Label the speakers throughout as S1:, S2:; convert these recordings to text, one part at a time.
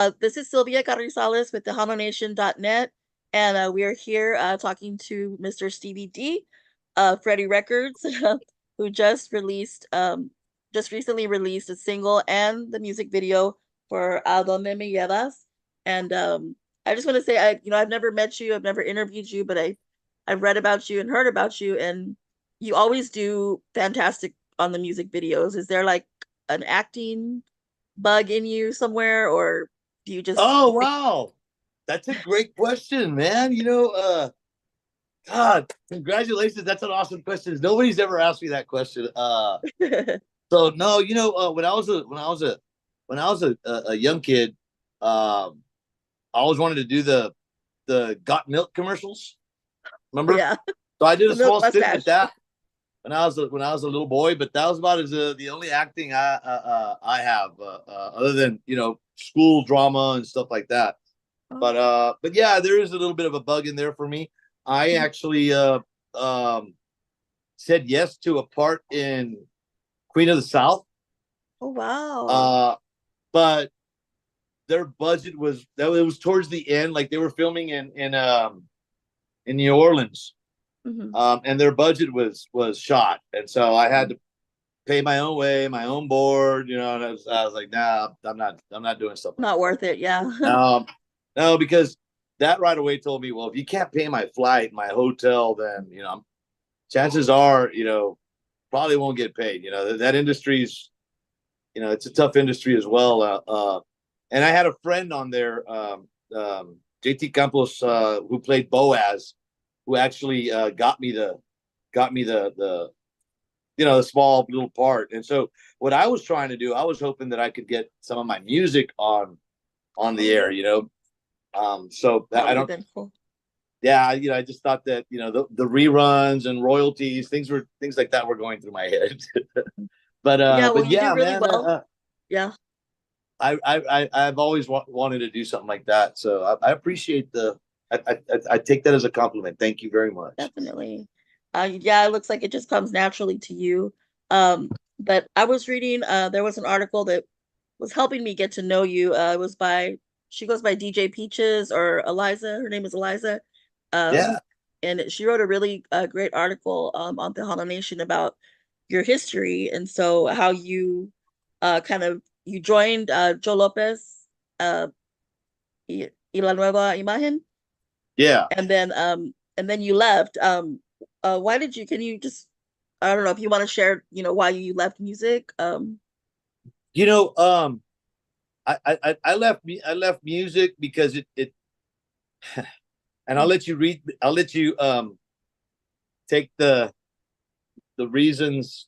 S1: This is Sylvia Carrizales with TejanoNation.net, and we are here talking to Mr. Stevie D, Freddie Records, who just recently released a single and the music video for A Donde Me Llevas. And I just want to say, I've never met you, I've never interviewed you, but I've read about you and heard about you, and you always do fantastic on the music videos. Is there like an acting bug in you somewhere, or do you just
S2: Oh wow, that's a great question, man. God, congratulations. That's an awesome question. Nobody's ever asked me that question. So no, when I was a young kid, um, I always wanted to do the Got Milk commercials. Remember?
S1: yeah,
S2: So I did
S1: the
S2: a
S1: milk
S2: small stint with
S1: mustache?
S2: that when I was a little boy, but that was about as the only acting I have, other than school drama and stuff like that.
S1: Oh.
S2: But yeah, there is a little bit of a bug in there for me. I actually um, said yes to a part in Queen of the South,
S1: Oh wow.
S2: uh, but their budget was that it was towards the end, like they were filming in New Orleans,
S1: Hmm.
S2: and their budget was shot, and so I had to pay my own way, my own board, and I was like, nah, I'm not doing stuff like
S1: Not
S2: that.
S1: worth it. Yeah.
S2: No, because that right away told me, well, if you can't pay my flight, my hotel, then chances are, probably won't get paid. That industry's, it's a tough industry as well. And I had a friend on there, JT Campos, who played Boaz, who actually got me the small little part. And so what I was trying to do, I was hoping that I could get some of my music on the
S1: Oh,
S2: air. So
S1: that
S2: I
S1: would have
S2: don't.
S1: been cool.
S2: Yeah, I just thought that the reruns and royalties, things like that were going through my head. but
S1: Yeah,
S2: uh,
S1: well,
S2: but
S1: you do
S2: yeah,
S1: really
S2: man,
S1: well. Yeah,
S2: I've always wanted to do something like that. So I appreciate the. I take that as a compliment. Thank you very much.
S1: definitely. Yeah, it looks like it just comes naturally to you. But I was reading, there was an article that was helping me get to know you. She goes by DJ Peaches or Eliza. Her name is Eliza. Um,
S2: Yeah,
S1: and she wrote a really great article on Tejano Nation about your history, and so how you you joined Joe Lopez, uh, y la nueva imagen,
S2: yeah.
S1: and then you left. Why did you? Can you just, I don't know if you want to share, why you left music.
S2: You know, I left music because it and I'll let you take the reasons.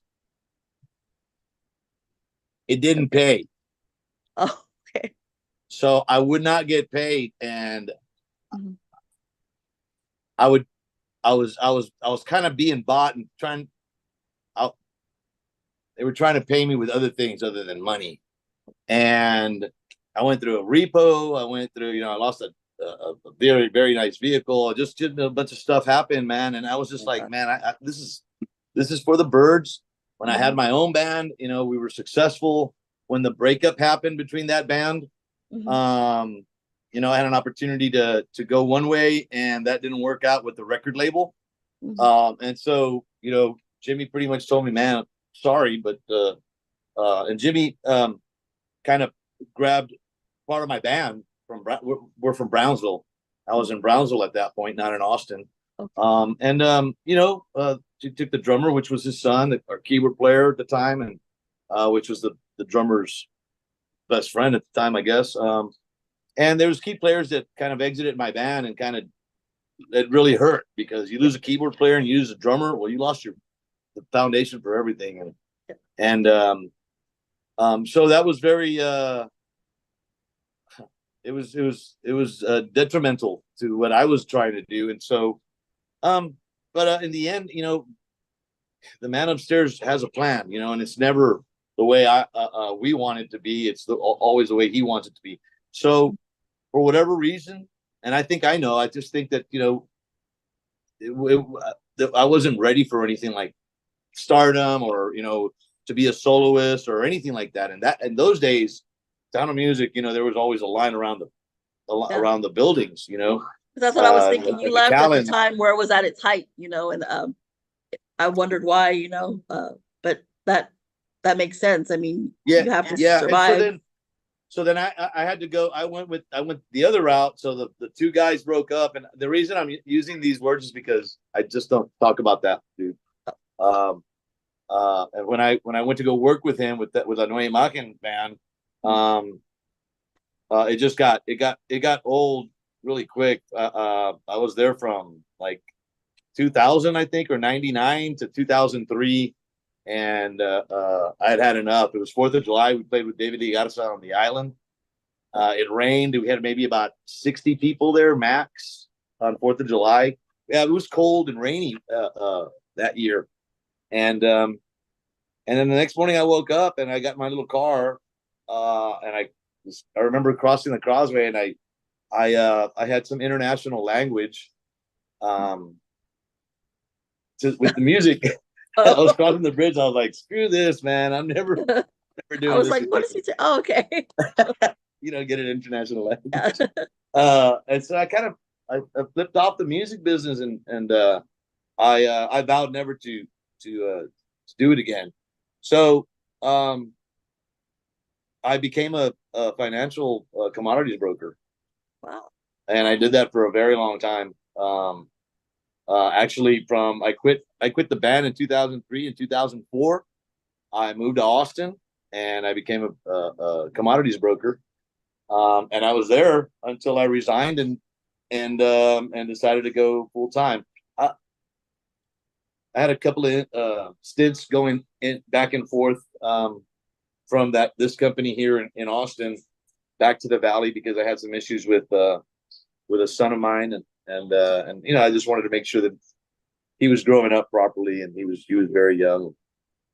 S2: It didn't pay,
S1: Oh, okay.
S2: so I would not get paid, and
S1: Mhm.
S2: I would I was kind of being bought and trying. I, they were trying to pay me with other things other than money, and I went through a repo. I went through, I lost a very very nice vehicle. Just a bunch of stuff happened, man, and I was just
S1: Oh,
S2: like,
S1: God.
S2: man, this is for the birds. When I had
S1: Mhm.
S2: my own band, we were successful. When the breakup happened between that band,
S1: Mhm.
S2: um, I had an opportunity to go one way, and that didn't work out with the record label.
S1: Mhm.
S2: And so, Jimmy pretty much told me, man, sorry, but and Jimmy kind of grabbed part of my band we're from Brownsville. I was in Brownsville at that point, not in Austin.
S1: Okay.
S2: And he took the drummer, which was his son, our keyboard player at the time, and which was the drummer's best friend at the time, I guess. And there was key players that kind of exited my band, and kind of it really hurt because you lose a keyboard player and you lose a drummer. Well, you lost the foundation for everything, and so that was very it was detrimental to what I was trying to do, and so um, but in the end, the man upstairs has a plan, and it's never the way we want it to be. It's always the way he wants it to be. So for whatever reason, and I think I know, I just think that I wasn't ready for anything like stardom or to be a soloist or anything like that. And that in those days, Tejano Music, there was always a line around
S1: Yeah.
S2: around the buildings,
S1: That's what I was thinking. You
S2: at the
S1: left at the
S2: Callan.
S1: time where it was at its height, and I wondered why, but that makes sense. I mean,
S2: Yeah,
S1: you have to
S2: yeah. And
S1: survive.
S2: so then I had to go. I went the other route. So the two guys broke up, and the reason I'm using these words is because I just don't talk about that, dude. Um, and when I went to go work with him with the Noe Makin band, um, it got old really quick. I was there from like 2000, I think, or 99 to 2003, and I had enough. It was 4th of July. We played with David D. Garza on the island. It rained. We had maybe about 60 people there max on 4th of July. Yeah, it was cold and rainy that year, and then the next morning I woke up and I got my little car, and I remember crossing the causeway, and I had some international language, um, with the music. I was crossing the bridge. I was like, "Screw this, man! I'm never
S1: I
S2: doing
S1: was
S2: this
S1: like, what is he saying? Oh, okay.
S2: Get an international
S1: Yeah.
S2: language." And so I flipped off the music business, and I vowed never to do it again. So I became a financial commodities broker,
S1: Wow.
S2: and I did that for a very long time. Actually, I quit the band in 2003 and 2004. I moved to Austin, and I became a commodities broker. And I was there until I resigned and decided to go full time. I had a couple of stints going in back and forth, from this company here in Austin back to the Valley, because I had some issues with a son of mine, and I just wanted to make sure that he was growing up properly, and he was very young,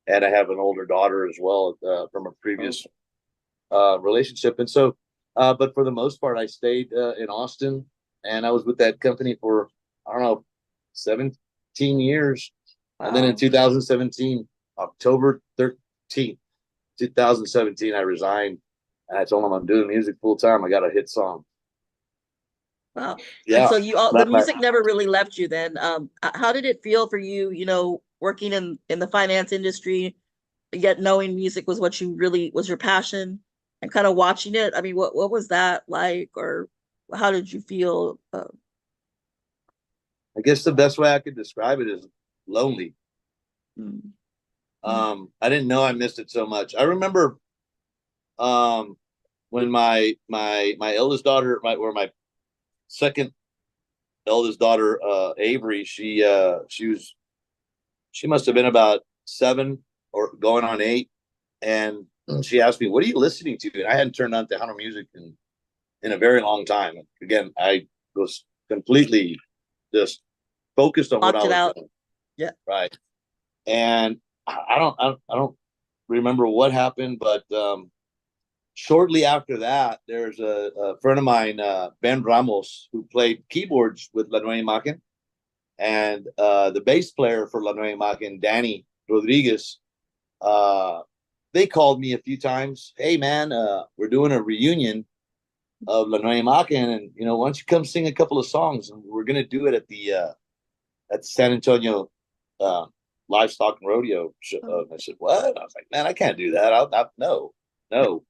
S2: and I have an older daughter as well, from a previous relationship, and so but for the most part I stayed in Austin, and I was with that company for, I don't know, 17 years. And then in
S1: Wow.
S2: 2017, October 13th, 2017, I resigned, and I told him I'm doing music full time. I got a hit song.
S1: Wow. And
S2: Yeah.
S1: so the music never really left you then. How did it feel for you, working in the finance industry, yet knowing music was what you really was your passion, and kind of watching it? I mean, what was that like, or how did you feel?
S2: I guess the best way I could describe it is lonely.
S1: Mm,
S2: I didn't know I missed it so much. I remember um, when my eldest daughter, my second eldest daughter, Avery, she must have been about 7 or going on 8, and she asked me, "What are you listening to?" And I hadn't turned on Tejano music in a very long time. Again, I was completely just focused on what
S1: blocked
S2: I
S1: it
S2: was
S1: out.
S2: doing.
S1: Yeah.
S2: Right. And I don't remember what happened, but shortly after that, there's a friend of mine, Ben Ramos, who played keyboards with La Nueva Imagen, and the bass player for La Nueva Imagen, Danny Rodriguez. They called me a few times. "Hey man, we're doing a reunion of La Nueva Imagen, and why don't you come sing a couple of songs? And we're gonna do it at the San Antonio uh, livestock and rodeo show." I said, "What?" I was like, "Man, I can't do that. No, no."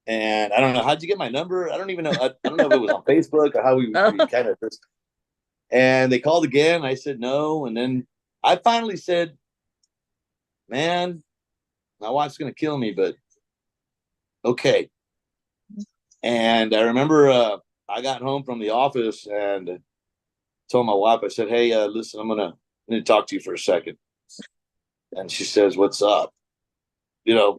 S2: And I don't know, how'd you get my number? I don't even know. I don't know if it was on Facebook or how we kind of just. And they called again. And I said no, and then I finally said, "Man, my wife's gonna kill me, but okay." And I remember I got home from the office and told my wife. I said, "Hey, listen, I need to talk to you for a second." And she says, "What's up?" You know,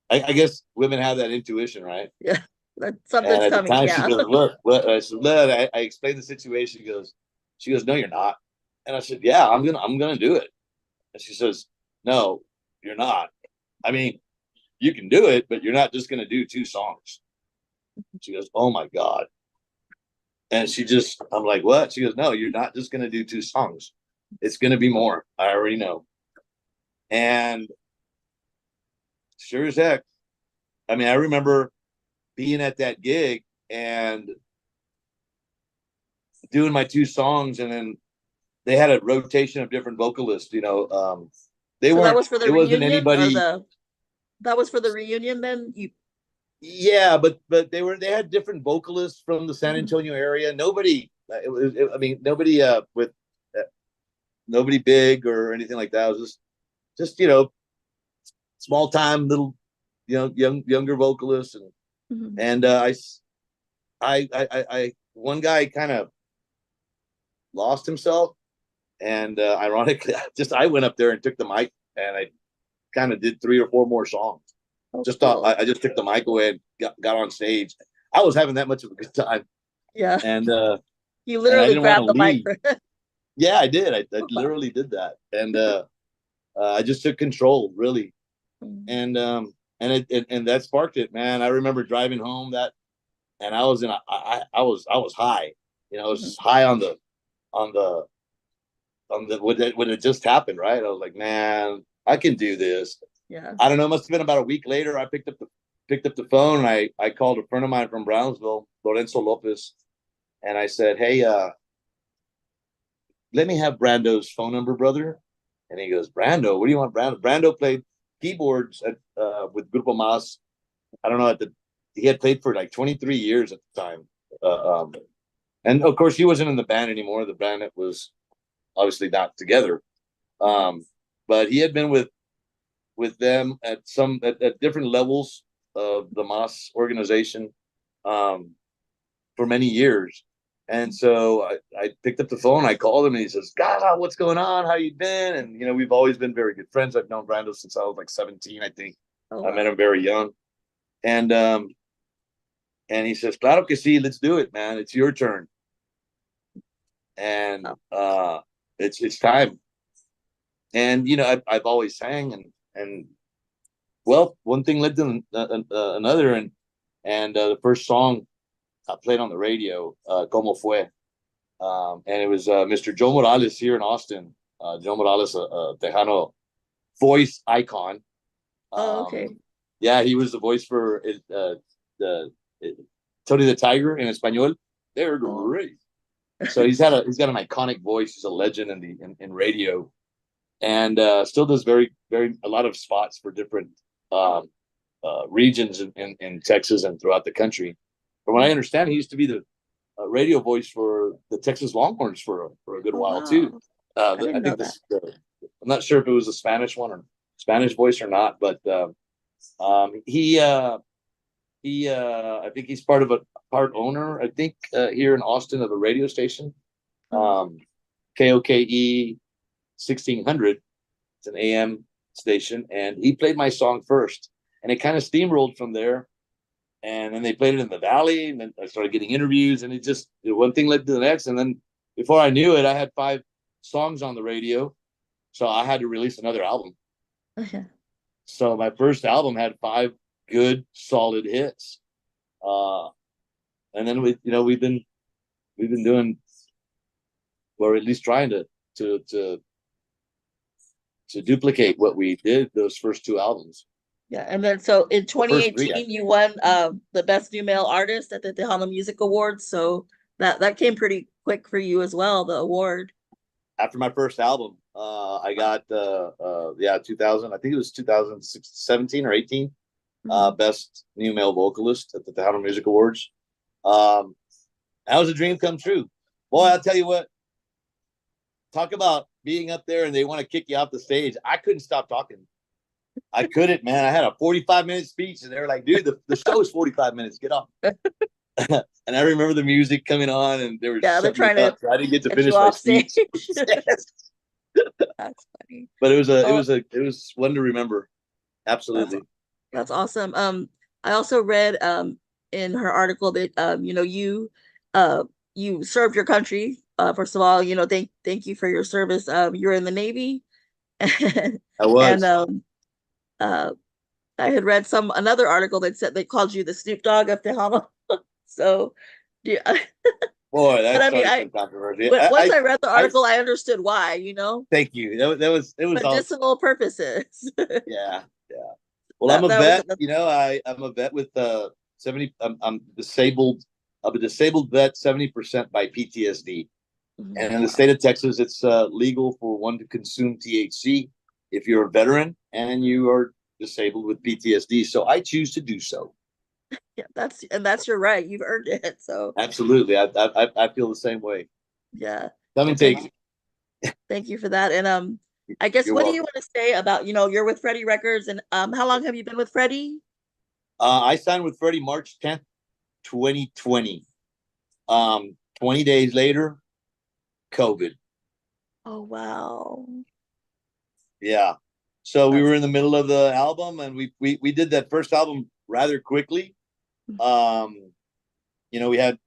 S2: I guess women have that intuition, right?
S1: Yeah. That
S2: And
S1: something's
S2: at the
S1: coming.
S2: time, she
S1: Yeah.
S2: goes, "What?" I said, "Look," I explained the situation. She goes, "No, you're not." And I said, "Yeah, I'm gonna do it." And she says, "No, you're not. I mean, you can do it, but you're not just gonna do 2 songs." She goes, "Oh my god." And I'm like, "What?" She goes, "No, you're not just gonna do 2 songs. It's gonna be more. I already know." And sure as heck, I mean, I remember being at that gig and doing my 2 songs, and then they had a rotation of different vocalists. They
S1: So that
S2: weren't.
S1: was for the
S2: It wasn't
S1: reunion, or
S2: anybody.
S1: that was for the reunion then? You
S2: Yeah, but they had different vocalists from the San
S1: Mhm.
S2: Antonio area. Nobody. I mean, nobody with nobody big or anything like that. It was just small time little younger vocalists, and
S1: Mhm.
S2: and I one guy kind of lost himself, and ironically, I went up there and took the mic, and I kind of did 3 or 4 more songs.
S1: Oh,
S2: Just thought
S1: cool.
S2: I just took the mic away and got on stage. I was having that much of a good time,
S1: Yeah.
S2: and
S1: You
S2: I
S1: literally
S2: didn't want to
S1: grabbed the mic.
S2: leave. Yeah, I did. I literally did that, and I just took control, really,
S1: Mhm.
S2: and that sparked it, man. I remember driving home and I was I was high, I
S1: Mhm.
S2: was high on the when it just happened, right? I was like, man, I can do this.
S1: Yeah.
S2: I don't know. It must have been about a week later. I picked up the phone, and I called a friend of mine from Brownsville, Lorenzo Lopez, and I said, hey, let me have Brando's phone number, brother. And he goes, Brando, what do you want, Brando? Brando played keyboards with Grupo Mas. I don't know, he had played for like 23 years at the time. And of course, he wasn't in the band anymore. The band was obviously not together. Um, but he had been with them at different levels of the Mas organization um, for many years. And so I picked up the phone. I called him, and he says, "God, what's going on? How you been?" And we've always been very good friends. I've known Brando since I was like 17, I think.
S1: Oh
S2: I met
S1: wow.
S2: him very young, and he says, "Claro que sí, let's do it, man. It's your turn." And
S1: Oh,
S2: it's time. And I've always sang, and well, one thing led to another, and the first song I played on the radio, "Como Fue," and it was Mr. Joe Morales here in Austin. Joe Morales, a Tejano voice icon.
S1: oh, okay.
S2: Yeah, he was the voice for the Tony the Tiger in Espanol. They're
S1: Oh.
S2: great. So he's got an iconic voice. He's a legend in radio, and still does very very a lot of spots for different um, regions in Texas and throughout the country. From what I understand, he used to be the radio voice for the Texas Longhorns for a good
S1: Oh
S2: while too.
S1: wow. I
S2: I
S1: didn't know
S2: think
S1: that.
S2: I'm not sure if it was a Spanish one or Spanish voice or not, but he I think he's part owner, I think, here in Austin, of a radio station,
S1: Oh.
S2: um, KOKE 1600. It's an AM station, and he played my song first, and it kind of steamrolled from there. And then they played it in the Valley, and then I started getting interviews, and it just one thing led to the next, and then before I knew it, I had 5 songs on the radio, so I had to release another album.
S1: Yeah.
S2: So my first album had 5 good, solid hits, uh, and then we've been doing, or at least trying to to to duplicate what we did those first 2 albums.
S1: Yeah. And then so in
S2: The first 3,
S1: 2018 you won the best new male artist at the Tejano Music Award. So that came pretty quick for you as well, the award.
S2: after my first album, I got 2000. I think it was 2017 or 18.
S1: Mhm.
S2: Best new male vocalist at the Tejano Music Awards. Um, that was a dream come true. Boy, I'll tell you what. Talk about being up there and they want to kick you off the stage. I couldn't stop talking. I couldn't, man. I had a 45-minute speech, and they were like, "Dude, the show is 45 minutes. Get off." And I remember the music coming on, and they were
S1: Yeah, they're
S2: shutting me
S1: trying to
S2: up, so I didn't get to
S1: get you
S2: finish my
S1: off stage.
S2: speech.
S1: That's funny.
S2: But
S1: Oh,
S2: it was one to remember.
S1: that's
S2: Absolutely.
S1: that's awesome. I also read in her article that uh you served your country. First of all, thank you for your service. You're in the Navy,
S2: I
S1: and
S2: was.
S1: uh I had read another article that said they called you the Snoop Dogg of Tejano. So, yeah,
S2: Boy,
S1: but
S2: that
S1: I mean,
S2: started some controversy.
S1: when once I read the article, I understood why.
S2: Thank you. It was all.
S1: Medicinal purposes.
S2: Yeah, yeah. Well, I'm
S1: that
S2: a
S1: that was
S2: vet. I'm a vet with 70. I'm disabled. I'm a disabled vet, 70% by PTSD. And in the state of Texas, it's legal for one to consume THC if you're a veteran and you are disabled with PTSD. So I choose to do so.
S1: Yeah, that's your right. You've earned it. So
S2: Absolutely, I feel the same way.
S1: yeah.
S2: Come
S1: Well,
S2: and take it.
S1: thank you for that. And I guess
S2: You're
S1: what do you
S2: welcome.
S1: want to say about, you're with Freddie Records, and how long have you been with Freddie?
S2: I signed with Freddie March 10th, 2020. 20 days later, COVID.
S1: Oh wow.
S2: Yeah. So we
S1: That's
S2: were in the middle of the album, and we did that first album rather quickly. We had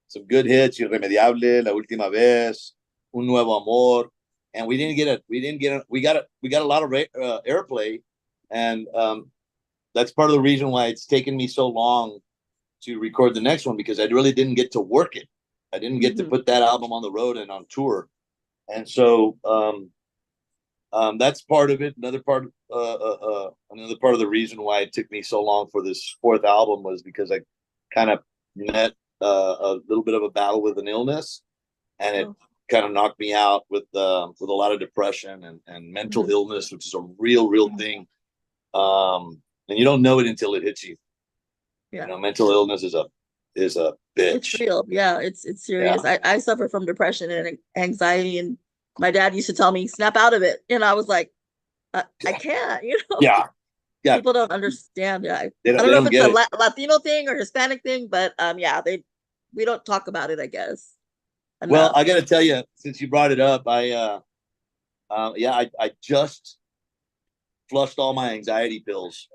S2: some good hits, Irremediable, La Última Vez, Un Nuevo Amor, and we got a lot of airplay, and that's part of the reason why it's taken me so long to record the next one, because I really didn't get to work it. I didn't get to put that album on the road and on tour, and so that's part of it. Another part of the reason why it took me so long for this fourth album was because I kind of met a little bit of a battle with an illness, and it kind of knocked me out with a lot of depression and mental illness, which is a real thing. And you don't know it until it hits you.
S1: Yeah.
S2: Mental illness is a bitch.
S1: It's real. Yeah, it's serious.
S2: Yeah.
S1: I suffer from depression and anxiety, and my dad used to tell me, snap out of it. And I was like, I can't,
S2: Yeah.
S1: People don't understand. Yeah. I
S2: They
S1: don't know if
S2: don't
S1: it's
S2: get
S1: a
S2: it.
S1: Latino thing or Hispanic thing, but yeah, we don't talk about it, I guess.
S2: Well,
S1: Enough.
S2: I got to tell you, since you brought it up, I just flushed all my anxiety pills.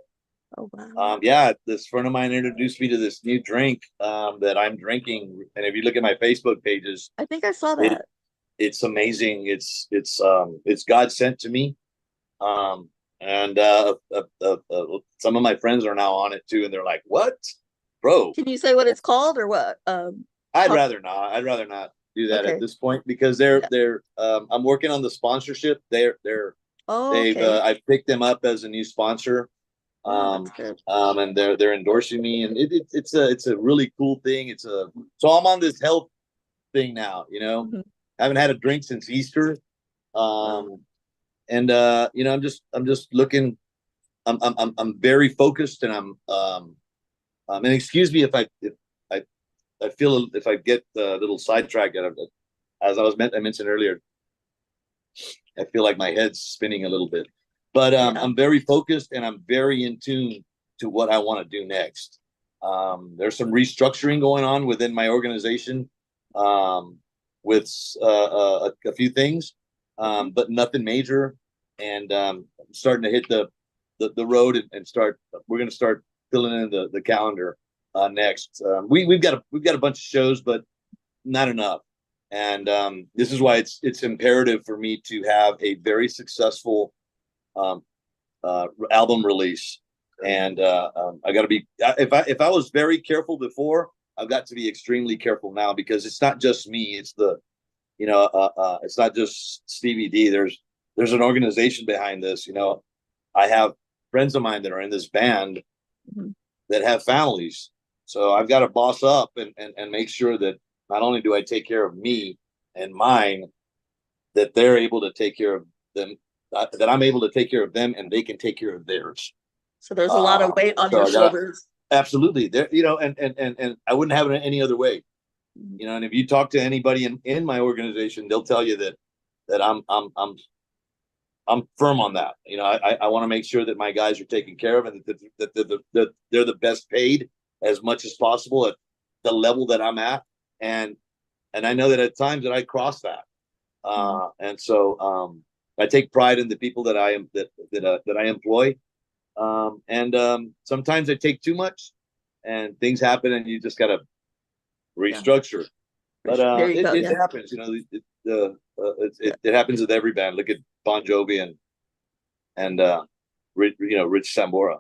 S1: Oh wow.
S2: Yeah, this friend of mine introduced me to this new drink that I'm drinking, and if you look at my Facebook pages,
S1: I think I saw that.
S2: it's amazing. It's God sent to me, and some of my friends are now on it too, and they're like, "What, bro?"
S1: Can you say what it's called or what?
S2: I'd rather not. I'd rather not do that at
S1: Okay.
S2: this point, because they're. I'm working on the sponsorship.
S1: Oh, okay.
S2: I've picked them up as a new sponsor.
S1: Oh, that's good.
S2: And they're endorsing me, and it's a really cool thing. So I'm on this health thing now. I haven't had a drink since Easter. And I'm just looking. I'm very focused, and and excuse me if I feel if I get a little sidetracked. As I mentioned earlier, I feel like my head's spinning a little bit, but I'm very focused, and I'm very in tune to what I want to do next. There's some restructuring going on within my organization, with a few things, but nothing major. And I'm starting to hit the road and start. We're going to start filling in the calendar next. We've got a bunch of shows, but not enough. And this is why it's imperative for me to have a very successful album release. And I got to be. If I was very careful before, I've got to be extremely careful now, because it's not just me. It's it's not just Stevie D. There's an organization behind this. I have friends of mine that are in this band that have families. So I've got to boss up and make sure that not only do I take care of me and mine, that they're able to take care of them, that I'm able to take care of them, and they can take care of theirs.
S1: So there's a lot of weight on your shoulders.
S2: Absolutely. There, and I wouldn't have it any other way. And if you talk to anybody in my organization, they'll tell you that I'm firm on that. I want to make sure that my guys are taken care of, and that they're the best paid as much as possible at the level that I'm at. And I know that at times that I cross that. And so I take pride in the people that I employ. And sometimes I take too much, and things happen, and you just got to restructure. But it happens. It happens with every band. Look at Bon Jovi and Rich Sambora.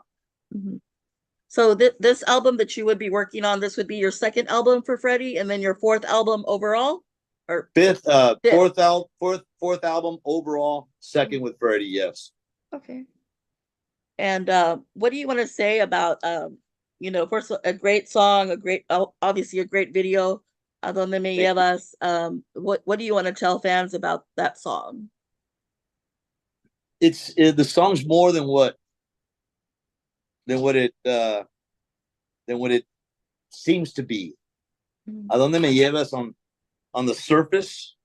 S1: So this album that you would be working on, this would be your second album for Freddie, and then your fourth album overall, or
S2: fifth. Fourth album overall, second with Freddie. Yes.
S1: Okay. And what do you want to say about first a great song, obviously a great video, A Donde Me
S2: Thank you.
S1: Llevas. What do you want to tell fans about that song?
S2: The song's more than what it than what it seems to be. A Donde Me Llevas on the surface,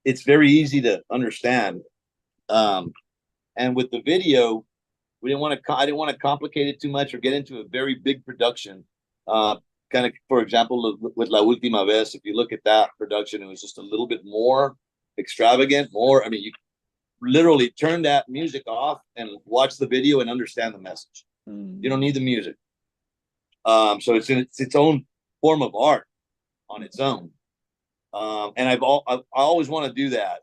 S2: it's very easy to understand. And with the video, I didn't want to complicate it too much or get into a very big production. Kind of, for example, with La Última Vez, if you look at that production, it was just a little bit more extravagant, more. I mean, you literally turn that music off and watch the video and understand the message. You don't need the music. So it's its own form of art on its own. And I always want to do that.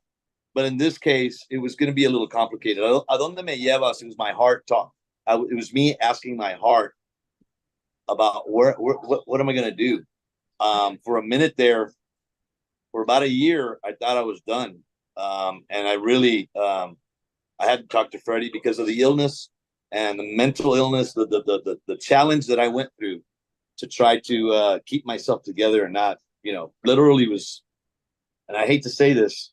S2: But in this case, it was going to be a little complicated. A Donde Me Llevas, it was my heart talk. It was me asking my heart about what am I going to do? For a minute there, for about a year, I thought I was done. And I really, I had to talk to Freddie because of the illness and the mental illness, the challenge that I went through to try to keep myself together and not, literally was, and I hate to say this,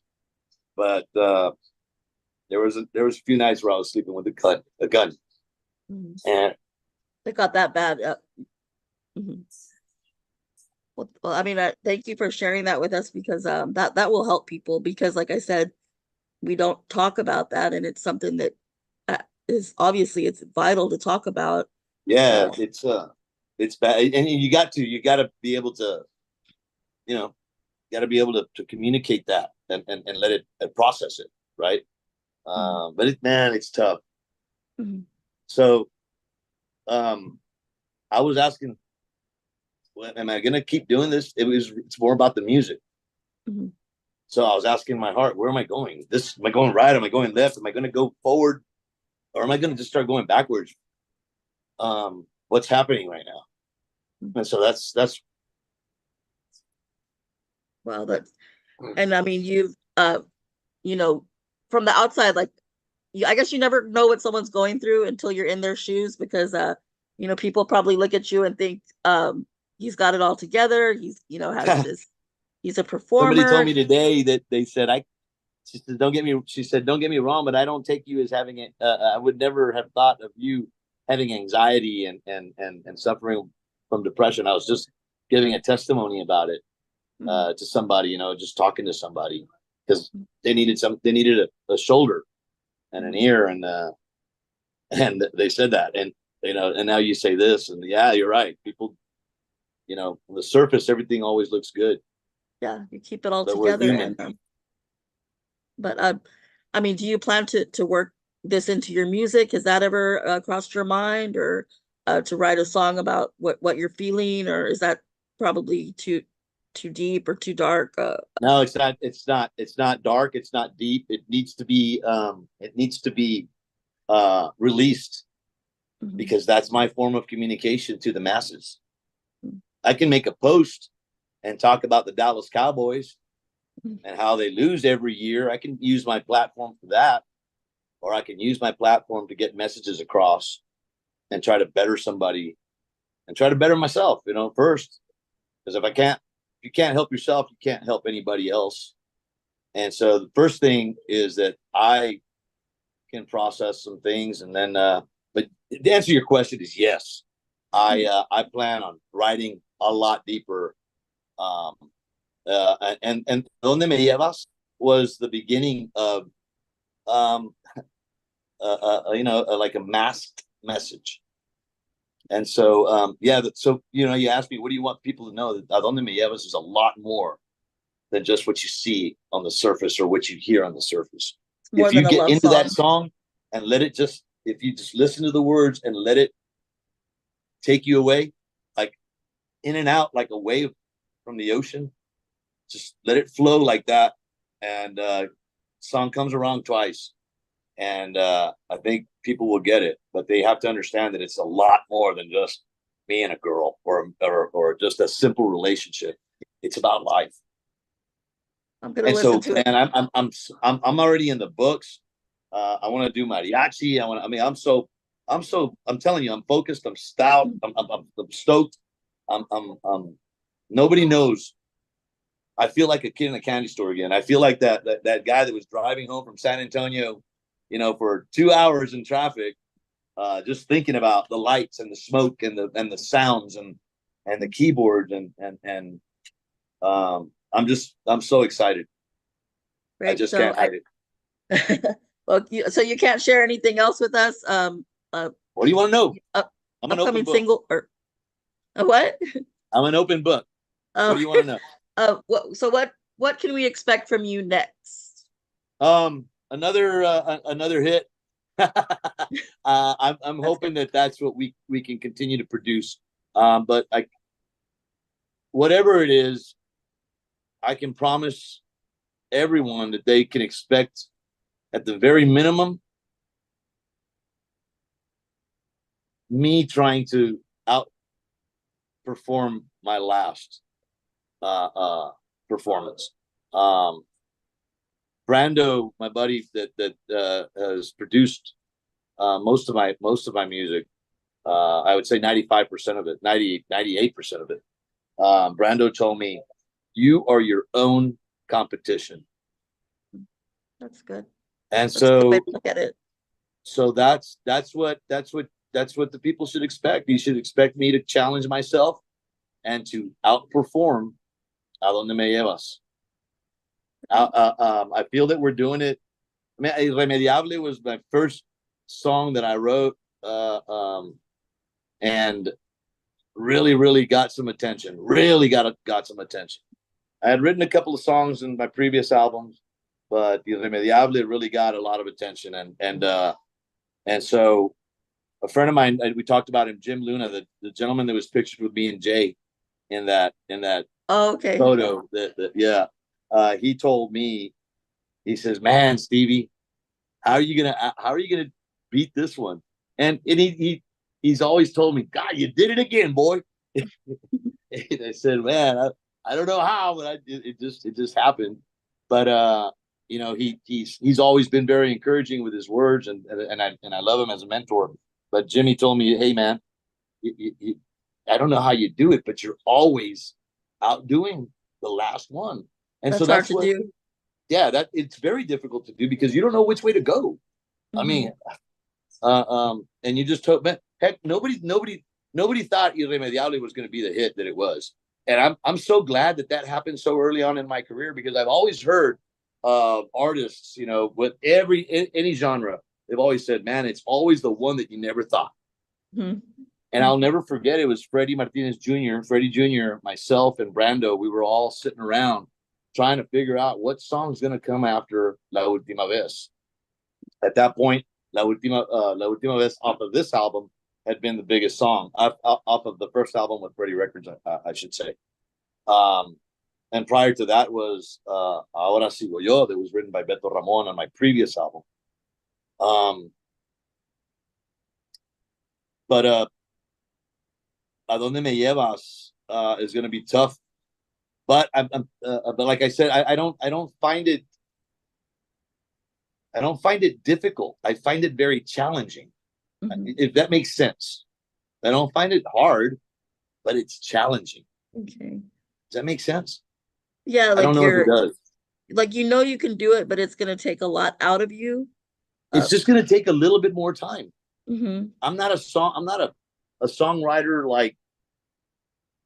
S2: but there was a few nights where I was sleeping with a gun. And
S1: It got that bad. Well, I mean, thank you for sharing that with us because that will help people because, like I said, we don't talk about that, and it's something that is obviously it's vital to talk about.
S2: yeah, it's bad, and you got to be able to, got to be able to communicate that and let it and process it, right? But it's tough. So, I was asking, well, am I going to keep doing this? It's more about the music. So I was asking my heart, where am I going? Am I going right? Am I going left? Am I going to go forward? Or am I going to just start going backwards? What's happening right now? And so that's
S1: well, and I mean, you've from the outside, like I guess you never know what someone's going through until you're in their shoes because people probably look at you and think he's got it all together. He's has this. He's a performer.
S2: Somebody told me today that they said she said, don't get me wrong, but I don't take you as having it. I would never have thought of you having anxiety and suffering from depression. I was just giving a testimony about it to somebody, just talking to somebody because they needed a shoulder and an ear and they said that and now you say this and yeah, you're right. People, on the surface, everything always looks good.
S1: Yeah, you keep it all together. But I mean, do you plan to work this into your music? Has that ever crossed your mind, or to write a song about what you're feeling, or is that probably too deep or too dark?
S2: No, it's not. It's not. It's not dark. It's not deep. It needs to be. Released because that's my form of communication to the masses. I can make a post and talk about the Dallas Cowboys and how they lose every year. I can use my platform for that, or I can use my platform to get messages across and try to better somebody and try to better myself, first. Because if you can't help yourself, you can't help anybody else. And so the first thing is that I can process some things. And then, but the answer to your question is yes. I plan on writing a lot deeper. And Donde Me Llevas was the beginning of, like a masked message. And so, you asked me, what do you want people to know? That Donde Me Llevas is a lot more than just what you see on the surface or what you hear on the surface. If you get into that song and if you just listen to the words and let it take you away, like in and out, like a wave from the ocean, just let it flow like that. And song comes around twice. And I think people will get it, but they have to understand that it's a lot more than just me and a girl or just a simple relationship. It's about life.
S1: I'm gonna listen to it.
S2: And I'm already in the books. I want to do mariachi. I'm so I'm telling you, I'm focused, I'm stout, I'm stoked. Nobody knows. I feel like a kid in a candy store again. I feel like that guy that was driving home from San Antonio, for 2 hours in traffic, just thinking about the lights and the smoke and the sounds and the keyboard and I'm so excited.
S1: Right.
S2: I just can't hide it.
S1: Well, so you can't share anything else with us.
S2: What do you want to know? I'm an open
S1: Upcoming
S2: book.
S1: single or what?
S2: I'm an open book. What do you want to know?
S1: So what can we expect from you next?
S2: Another hit. I'm hoping that's what we can continue to produce. But whatever it is, I can promise everyone that they can expect, at the very minimum, me trying to outperform my last performance. Brando, my buddy that has produced most of my music, I would say 95% of it, 98% of it. Brando told me, "You are your own competition."
S1: That's good.
S2: And so
S1: look at it.
S2: So that's what the people should expect. You should expect me to challenge myself and to outperform A Donde Me Llevas. I feel that we're doing it. I mean, Irremediable was my first song that I wrote, and really got some attention. Really got some attention. I had written a couple of songs in my previous albums, but Irremediable really got a lot of attention. And so a friend of mine, we talked about him, Jim Luna, the gentleman that was pictured with me and Jay in that
S1: okay.
S2: photo. He told me, he says, "Man, Stevie, how are you gonna beat this one?" And he's always told me, "God, you did it again, boy." And I said, "Man, I don't know how, but it just happened." But he's always been very encouraging with his words, and I love him as a mentor. But Jimmy told me, "Hey, man, I don't know how you do it, but you're always outdoing the last one." And
S1: that's hard to do.
S2: Yeah, that it's very difficult to do because you don't know which way to go. Mm-hmm. I mean, and you just hope. Heck, nobody thought Irremediable was going to be the hit that it was, and I'm so glad that happened so early on in my career, because I've always heard artists, with any genre, they've always said, "Man, it's always the one that you never thought." Mm-hmm. And I'll never forget, it was Freddie Martinez Jr., Freddie Jr., myself, and Brando. We were all sitting around trying to figure out what song's going to come after La Última Vez. At that point, La Última Vez off of this album had been the biggest song, off of the first album with Freddie Records, I should say. And prior to that was Ahora Sigo Yo, that was written by Beto Ramon on my previous album. But A Donde Me Llevas is going to be tough. But but like I said, I don't find it difficult. I find it very challenging. Mm-hmm. If that makes sense. I don't find it hard, but it's challenging.
S1: Okay.
S2: Does that make sense?
S1: Yeah, like
S2: I don't know if it does.
S1: Like, you can do it, but it's going to take a lot out of you.
S2: It's just going to take a little bit more time.
S1: Mm-hmm.
S2: I'm not a songwriter like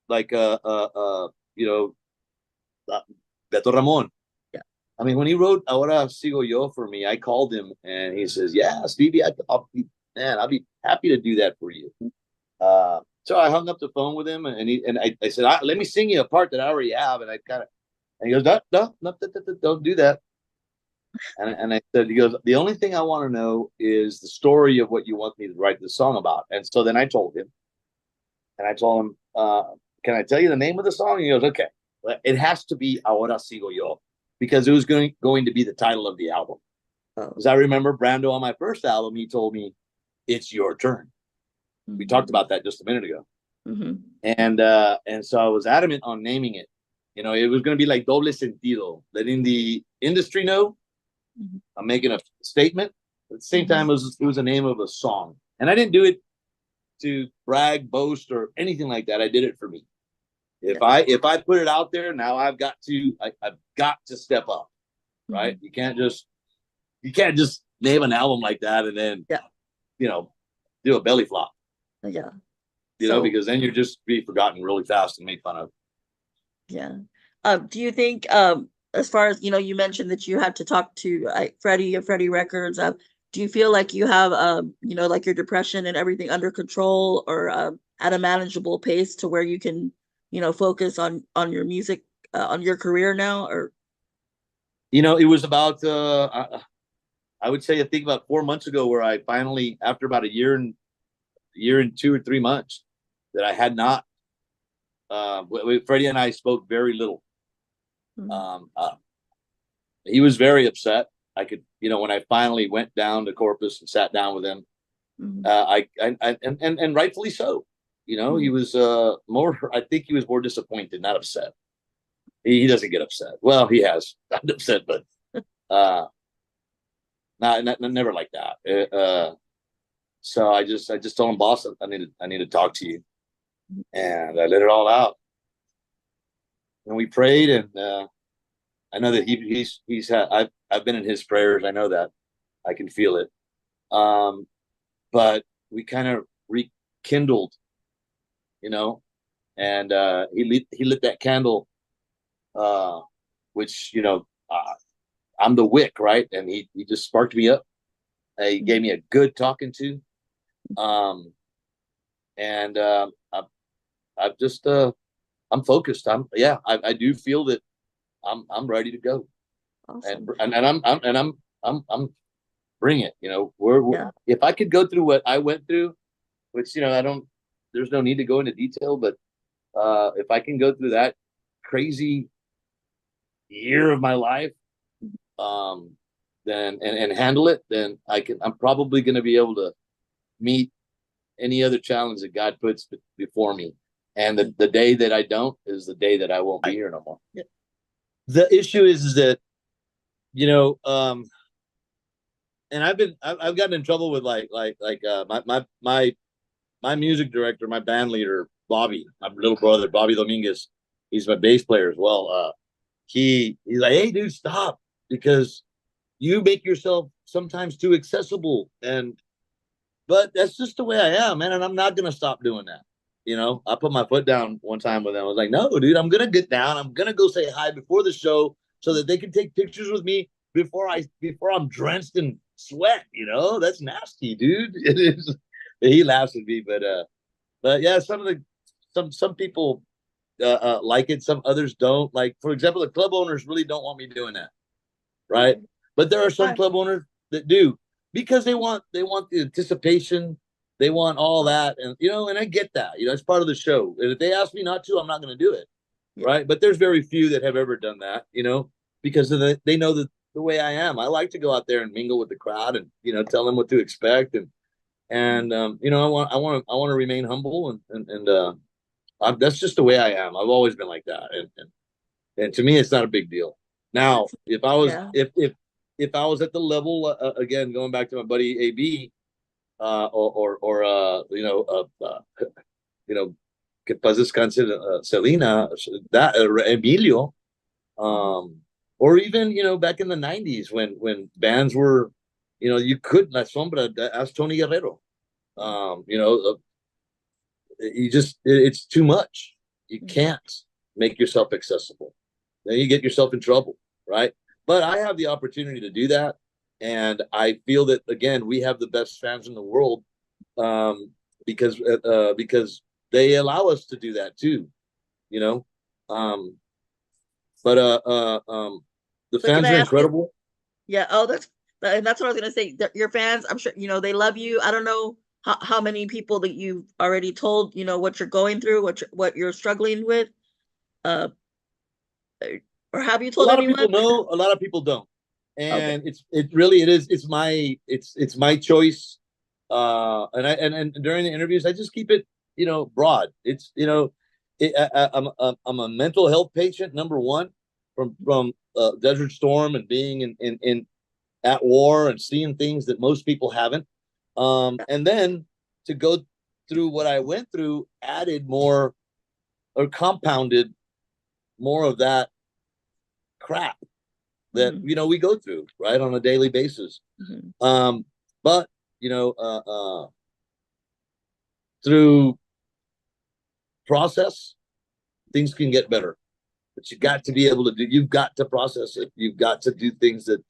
S2: Beto Ramon.
S1: Yeah.
S2: I mean, when he wrote Ahora Sigo Yo for me, I called him and he says, "Yeah, Stevie, I'll be happy to do that for you." So I hung up the phone with him, and I said, "Let me sing you a part that I already have." And he goes, "No, don't do that." And I said, he goes, "The only thing I want to know is the story of what you want me to write the song about." And so then I told him, "Can I tell you the name of the song?" And he goes, "Okay, it has to be Ahora Sigo Yo," because it was going to be the title of the album. Because I remember Brando on my first album, he told me, "It's your turn." Mm-hmm. We talked about that just a minute ago. Mm-hmm. And so I was adamant on naming it. It was going to be like doble sentido, letting the industry know, mm-hmm, I'm making a statement. At the same time, it was the name of a song. And I didn't do it to brag, boast, or anything like that. I did it for me. If I put it out there, now I've got to step up, right? You can't just name an album like that and then do a belly flop. Because then you're just be forgotten really fast and made fun of.
S1: Do you think as far as you mentioned that you had to talk to Freddie Records, do you feel like you have like your depression and everything under control, or at a manageable pace to where you can focus on your music, on your career now? Or
S2: it was about I would say I think about 4 months ago where I finally, after about a year and 2 or 3 months, that I had not Freddie and I spoke very little. He was very upset. I could, when I finally went down to Corpus and sat down with him, and rightfully so. He was I think he was more disappointed, not upset. He doesn't get upset. Well, he has gotten upset, but never like that. So I just told him, boss, I need to talk to you, and I let it all out. And we prayed, and I know that he's had. I've been in his prayers. I know that. I can feel it. But we kind of rekindled, and he lit that candle, which I'm the wick, right? And he just sparked me up. He gave me a good talking to, and I've just I'm focused. I do feel that I'm ready to go. Awesome. And I'm bring it. If I could go through what I went through, which there's no need to go into detail, but if I can go through that crazy year of my life, then and handle it, then I'm probably going to be able to meet any other challenge that God puts before me. And the day that I don't is the day that I won't be here no more. Yeah. The issue is that, and I've gotten in trouble with my music director, my band leader, Bobby, my little brother, Bobby Dominguez. He's my bass player as well. He's like, hey, dude, stop, because you make yourself sometimes too accessible. But that's just the way I am, man. And I'm not going to stop doing that. I put my foot down one time with them. I was like, no, dude, I'm going to get down. I'm going to go say hi before the show so that they can take pictures with me before I'm drenched in sweat. That's nasty, dude. It is. He laughs at me, but yeah, some people like it. Some others don't. Like, for example, the club owners really don't want me doing that. Right. But there are some club owners that do, because they want the anticipation. They want all that. And, and I get that, it's part of the show. And if they ask me not to, I'm not going to do it. Yeah. Right. But there's very few that have ever done that, because they know the way I am. I like to go out there and mingle with the crowd and, tell them what to expect. And I want to remain humble. And that's just the way I am. I've always been like that. And to me, it's not a big deal. Now, if I was, if I was at the level, again, going back to my buddy AB, que paz descanse, Selena, that Emilio, or even back in the 90s when bands were, you couldn't, La Sombra, ask Tony Guerrero, it's too much. You can't make yourself accessible. Then you get yourself in trouble, right? But I have the opportunity to do that. And I feel that, again, we have the best fans in the world, because they allow us to do that too, the fans are incredible.
S1: Yeah. Oh, that's what I was going to say. Your fans, I'm sure, they love you. I don't know how many people that you've already told, what you're going through, what you're struggling with, or have you told anyone?
S2: A lot of people know, a lot of people don't. And it's my choice. And during the interviews, I just keep it, broad. It's, I'm a mental health patient, number one, from Desert Storm and being in at war and seeing things that most people haven't. And then to go through what I went through added more or compounded more of that crap that we go through right on a daily basis. But through process, things can get better. But you've got to be able to you've got to process it. You've got to do things that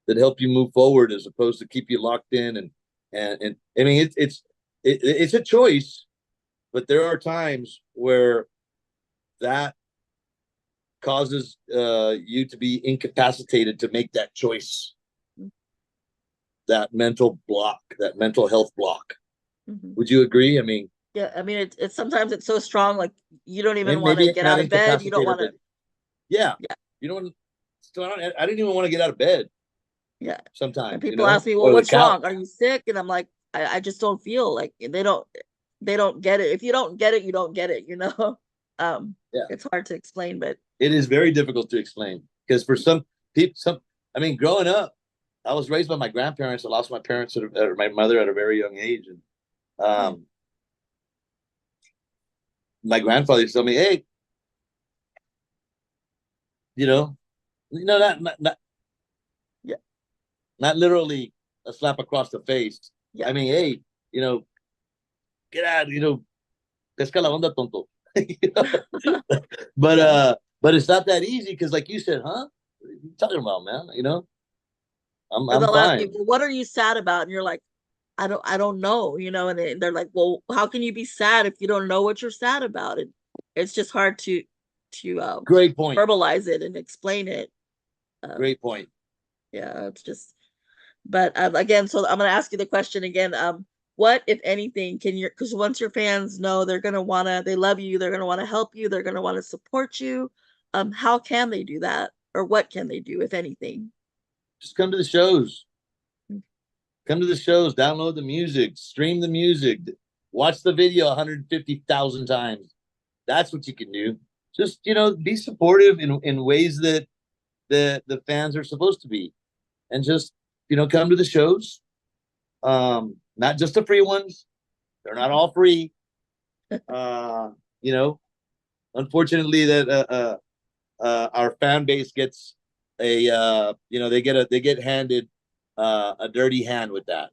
S2: that help you move forward as opposed to keep you locked in. And I mean, it's a choice, but there are times where that causes you to be incapacitated to make that choice, that mental block, that mental health block. Would you agree? I mean,
S1: yeah, I mean, it's sometimes it's so strong, like you don't even want to get out of bed. You don't want to.
S2: Yeah. You don't. So I didn't even want to get out of bed.
S1: Yeah.
S2: Sometimes
S1: and people ask me, "Well, what's wrong? Are you sick?" And I'm like, I just don't feel like they don't get it. If you don't get it, you don't get it. It's hard to explain, but
S2: it is very difficult to explain because for some people, I mean, growing up, I was raised by my grandparents. I lost my parents or my mother at a very young age, and my grandfather used to tell me, "Hey, not not literally a slap across the face. I mean, hey, get out, pesca la onda, tonto." But it's not that easy because, like you said, huh? What are you talking about, man? I'm fine.
S1: You, well, what are you sad about? And you're like, I don't know, and they're like, well, how can you be sad if you don't know what you're sad about? And it's just hard to
S2: great point,
S1: verbalize it and explain it.
S2: Great point.
S1: Yeah, it's just, but again, so I'm going to ask you the question again. What, if anything, because once your fans know they're going to they love you, they're going to want to help you, they're going to want to support you. How can they do that? Or what can they do, if anything?
S2: Just come to the shows. Come to the shows, download the music, stream the music, watch the video 150,000 times. That's what you can do. Just, be supportive in ways that the fans are supposed to be. And just, come to the shows. Not just the free ones. They're not all free. Unfortunately that our fan base gets they get handed a dirty hand with that,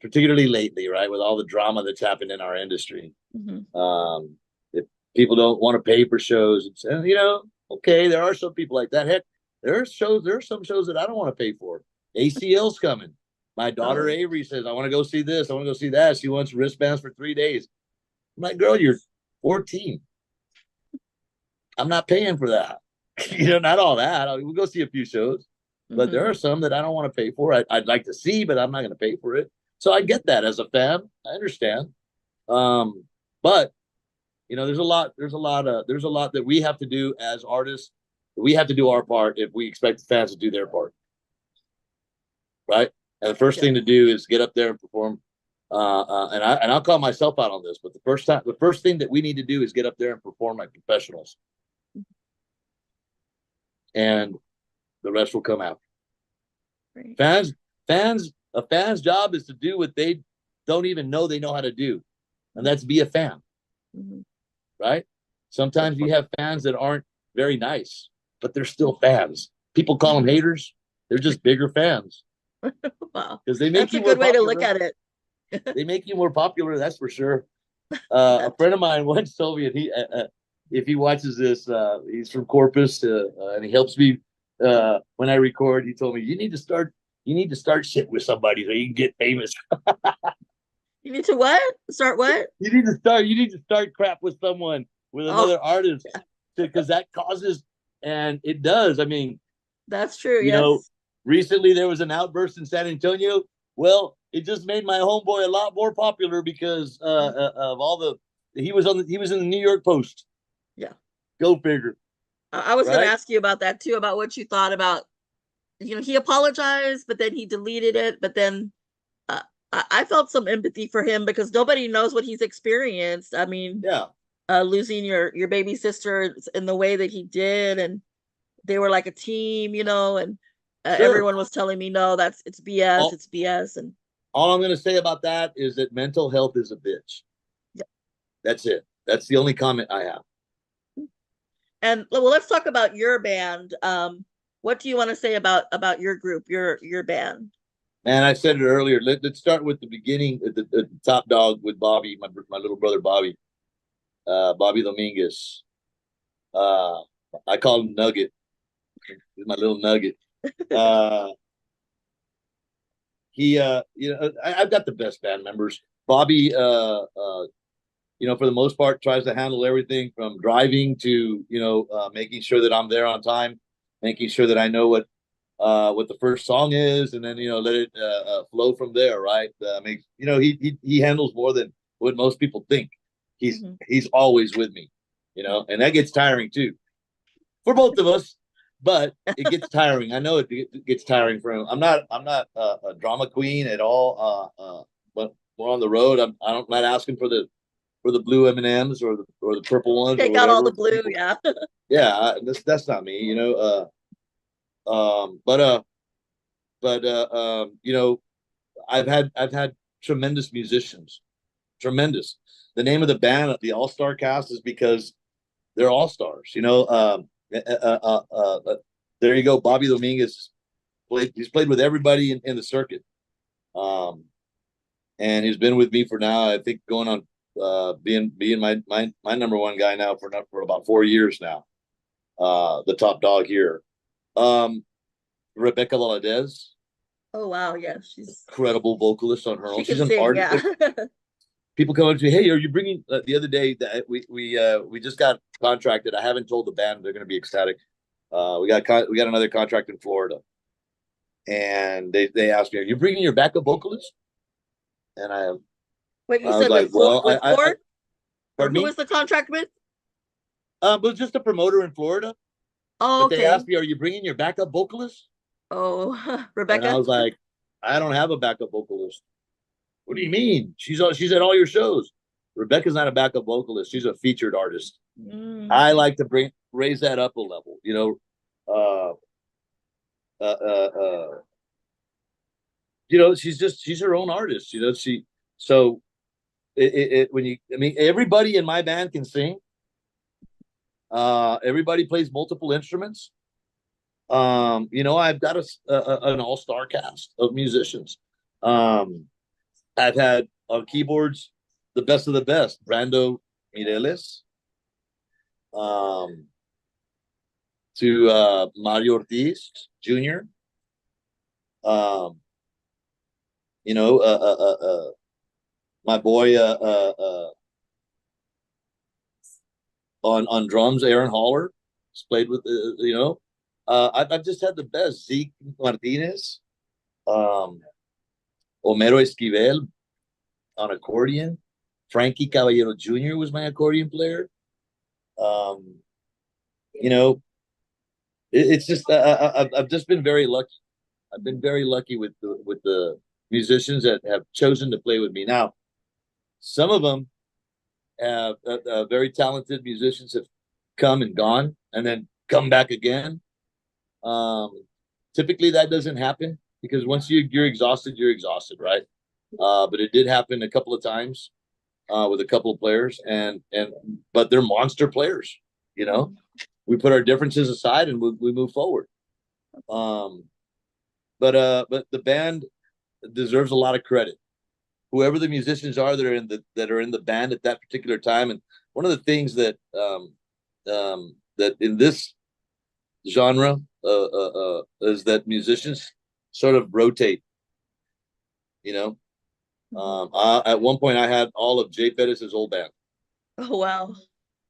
S2: particularly lately, right? With all the drama that's happened in our industry. If people don't want to pay for shows, and okay, there are some people like that. Heck, there are some shows that I don't want to pay for. ACL's coming. My daughter Avery says, I want to go see this. I want to go see that. She wants wristbands for 3 days. I'm like, girl, you're 14. I'm not paying for that. Not all that. We'll go see a few shows. But there are some that I don't want to pay for. I'd like to see, but I'm not going to pay for it. So I get that as a fan. I understand. But there's a lot that we have to do as artists. We have to do our part if we expect the fans to do their part. Right? And the first thing to do is get up there and perform. And I'll call myself out on this, but the first thing that we need to do is get up there and perform like professionals. And the rest will come out. Right. A fan's job is to do what they don't even know they know how to do. And that's be a fan. Right? Sometimes you have fans that aren't very nice, but they're still fans. People call them haters. They're just bigger fans.
S1: Wow.
S2: Because they make
S1: that's a good way to look at it.
S2: They make you more popular, that's for sure. A friend of mine once told me, if he watches this, he's from Corpus, and he helps me when I record. He told me, you need to start shit with somebody so you can get famous.
S1: You need to what? Start what?
S2: You need to start crap with someone, with another artist, because that causes, and it does. I mean,
S1: that's true. Yes.
S2: Recently there was an outburst in San Antonio. Well, it just made my homeboy a lot more popular because of all he was in the New York Post.
S1: Yeah.
S2: Go figure.
S1: I was going to ask you about that too, about what you thought about, he apologized, but then he deleted it. But then I felt some empathy for him because nobody knows what he's experienced. I mean, losing your baby sister in the way that he did, and they were like a team, and everyone was telling me, no, it's BS, it's BS. And
S2: All I'm going to say about that is that mental health is a bitch.
S1: Yeah.
S2: That's it. That's the only comment I have.
S1: And well, let's talk about your band. What do you want to say about your group, your band?
S2: And I said it earlier. Let's start with the beginning, the top dog with Bobby, my little brother Bobby, Bobby Dominguez. Uh, I call him Nugget. He's my little nugget. Uh, I've got the best band members. Bobby, for the most part, tries to handle everything from driving to, making sure that I'm there on time, making sure that I know what the first song is, and then let it flow from there. Right? He handles more than what most people think. He's always with me, and that gets tiring too for both of us. But it gets tiring. I know it gets tiring for him. I'm not a drama queen at all. But we're on the road. I'm not asking for the blue M&Ms or the purple ones.
S1: Take out all the blue, yeah.
S2: Yeah, that's not me. I've had tremendous musicians, tremendous. The name of the band, the All Star Cast, is because they're all stars. There you go. Bobby Dominguez he's played with everybody in the circuit, and he's been with me for now. I think going on being my number one guy now for about 4 years now. The top dog here. Rebecca Valadez.
S1: Oh wow, yeah, she's
S2: incredible vocalist on her own. She's an
S1: sing,
S2: artist.
S1: Yeah.
S2: People come up to me, hey, are you bringing? The other day that we just got contracted. I haven't told the band; they're going to be ecstatic. We got another contract in Florida, and they asked me, "Are you bringing your backup vocalist?" And
S1: Wait, you
S2: I
S1: said
S2: was like,
S1: Ford,
S2: "Well, I
S1: Ford? Or
S2: pardon
S1: who
S2: me."
S1: was the contract with?
S2: It was just a promoter in Florida.
S1: Oh,
S2: But they
S1: okay.
S2: asked me, "Are you bringing your backup vocalist?"
S1: Oh,
S2: And I
S1: Rebecca.
S2: was like, "I don't have a backup vocalist." What do you mean? She's at all your shows. Rebecca's not a backup vocalist. She's a featured artist. I like to raise that up a level. She's her own artist. Everybody in my band can sing. Everybody plays multiple instruments. I've got an all-star cast of musicians. I've had on keyboards the best of the best, Brando Mireles, to Mario Ortiz Jr. Um, my boy on drums, Aaron Haller, played with I've just had the best. Zeke Martinez, Homero Esquivel on accordion. Frankie Caballero Jr. was my accordion player. Um, it's just I've just been very lucky. I've been very lucky with the musicians that have chosen to play with me. Now, some of them have very talented musicians have come and gone, and then come back again. Typically, that doesn't happen because once you're exhausted, you're exhausted, right? But it did happen a couple of times with a couple of players, but they're monster players. We put our differences aside and we move forward. But the band deserves a lot of credit. Whoever the musicians are that are in the band at that particular time, and one of the things that that in this genre is that musicians sort of rotate. At one point I had all of Jay Pettis' old band.
S1: Oh wow.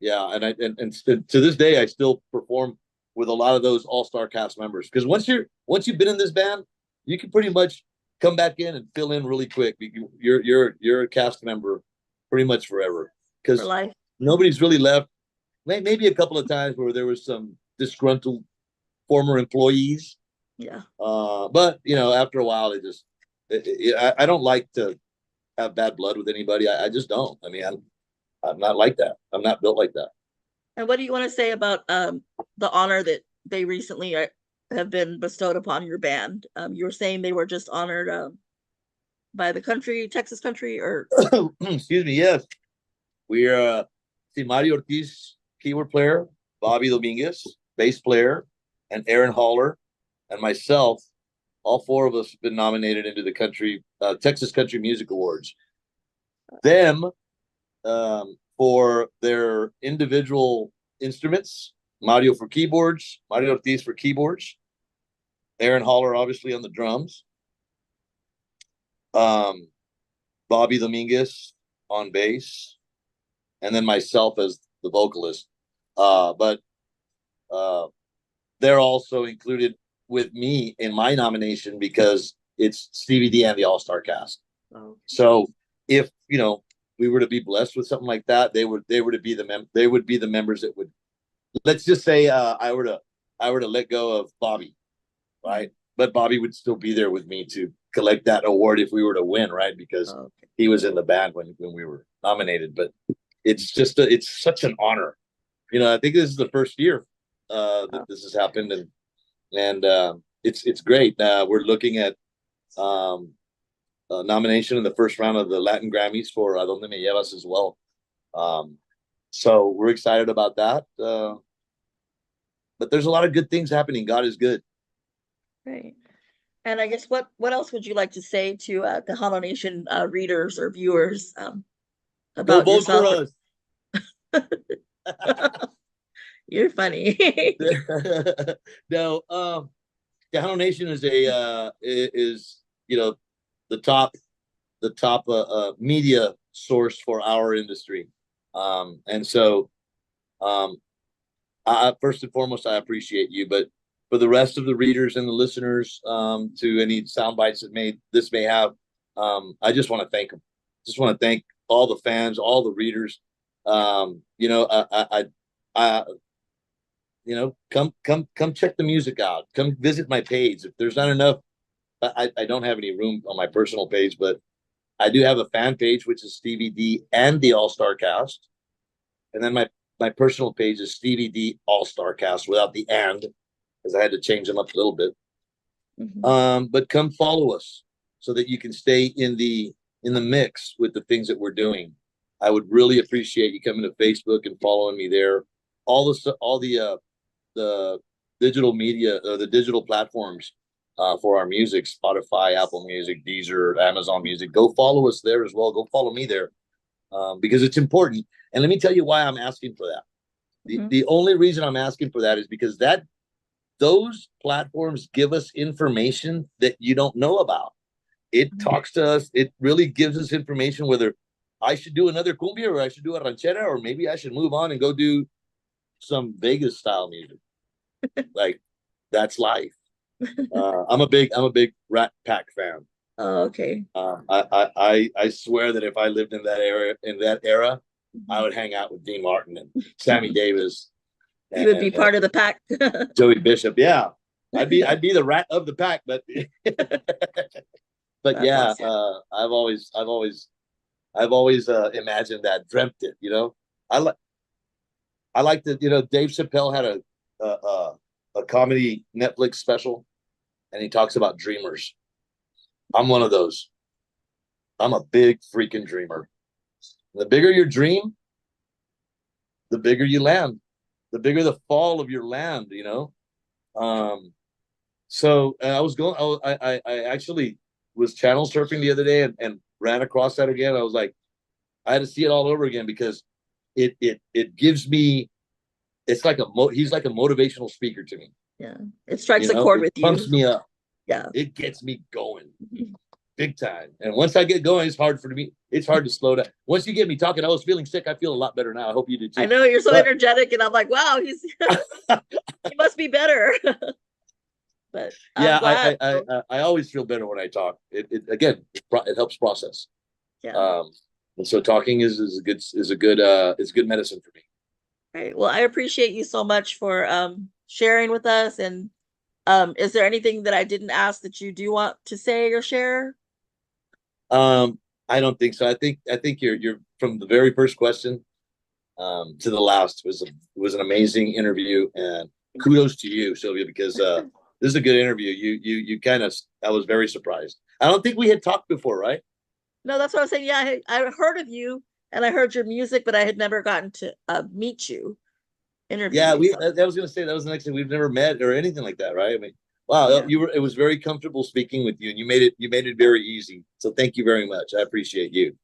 S2: Yeah, and to this day I still perform with a lot of those all-star cast members because once you've been in this band, you can pretty much come back in and fill in really quick. You're a cast member pretty much forever because nobody's really left. Maybe a couple of times where there was some disgruntled former employees.
S1: Yeah.
S2: But after a while, I don't like to have bad blood with anybody. I just don't. I mean, I'm not like that. I'm not built like that.
S1: And what do you want to say about the honor that they recently have been bestowed upon your band? You were saying they were just honored by the country, Texas country, or
S2: Excuse me. Yes, we're see Mario Ortiz, keyboard player, Bobby Dominguez, bass player, and Aaron Haller, and myself. All four of us have been nominated into the Texas Country Music Awards. Them for their individual instruments. Mario for keyboards, Mario Ortiz for keyboards, Aaron Haller obviously on the drums, Bobby Dominguez on bass, and then myself as the vocalist. But they're also included with me in my nomination because it's Stevie D and the All-Star cast.
S1: oh,
S2: So if we were to be blessed with something like that, they would be the members that would. Let's just say I were to let go of Bobby, right? But Bobby would still be there with me to collect that award if we were to win, right? Because
S1: okay.
S2: he was in the band when we were nominated. But it's such an honor. I think this is the first year that this has happened, and it's great. We're looking at nomination in the first round of the Latin Grammys for Adonde Me Llevas as well. So we're excited about that. But there's a lot of good things happening. God is good.
S1: Right. And I guess what else would you like to say to the Tejano Nation readers or viewers about
S2: Go vote
S1: yourself?
S2: for us.
S1: You're funny.
S2: No, Tejano Nation is the top media source for our industry, and so first and foremost, I appreciate you, but for the rest of the readers and the listeners, to any sound bites that this may have, I just want to thank them. Just want to thank all the fans, all the readers. Come check the music out. Come visit my page. If there's not enough, I don't have any room on my personal page, but I do have a fan page, which is Stevie D and the All-Star Cast. And then my personal page is Stevie D All-Star Cast without the and, because I had to change them up a little bit.
S1: Mm-hmm.
S2: But come follow us so that you can stay in the mix with the things that we're doing. I would really appreciate you coming to Facebook and following me there. All the digital media, the digital platforms for our music, Spotify, Apple Music, Deezer, Amazon Music. Go follow us there as well. Go follow me there because it's important. And let me tell you why I'm asking for that. The only reason I'm asking for that is because those platforms give us information that you don't know about. It talks to us. It really gives us information whether I should do another cumbia or I should do a ranchera, or maybe I should move on and go do some Vegas style music. Like, that's life. I'm a big Rat Pack fan.
S1: Oh, okay.
S2: I swear that if I lived in that era, I would hang out with Dean Martin and Sammy Davis.
S1: You would be part of the pack.
S2: Joey Bishop. Yeah, I'd be the rat of the pack, but but yeah, awesome. I've always imagined that, dreamt it. I like that. Dave Chappelle had a comedy Netflix special, and he talks about dreamers. I'm one of those. I'm a big freaking dreamer. The bigger your dream, the bigger you land. The bigger the fall of your land, So I was going. I actually was channel surfing the other day and ran across that again. I was like, I had to see it all over again because it gives me. It's like he's like a motivational speaker to me.
S1: Yeah, it strikes a chord with you.
S2: Pumps me up.
S1: Yeah,
S2: it gets me going. Big time. And once I get going, it's hard to slow down. Once you get me talking, I was feeling sick. I feel a lot better now. I hope you do too.
S1: I know you're so energetic, and I'm like, wow, he must be better. But
S2: yeah, I always feel better when I talk. It helps process.
S1: Yeah.
S2: And so talking is a good medicine for me.
S1: Right. Well, I appreciate you so much for sharing with us. And is there anything that I didn't ask that you do want to say or share?
S2: I don't think so. I think you're from the very first question to the last was an amazing interview, and kudos to you, Sylvia, because this is a good interview. You kind of, I was very surprised. I don't think we had talked before, right?
S1: No, that's what I was saying. Yeah, I heard of you and I heard your music, but I had never gotten to meet you, interview
S2: Yeah,
S1: you.
S2: we
S1: So
S2: that was gonna say that was the next thing. We've never met or anything like that, right? I mean, wow,
S1: yeah.
S2: you were it was very comfortable speaking with you, and you made it very easy. So thank you very much. I appreciate you.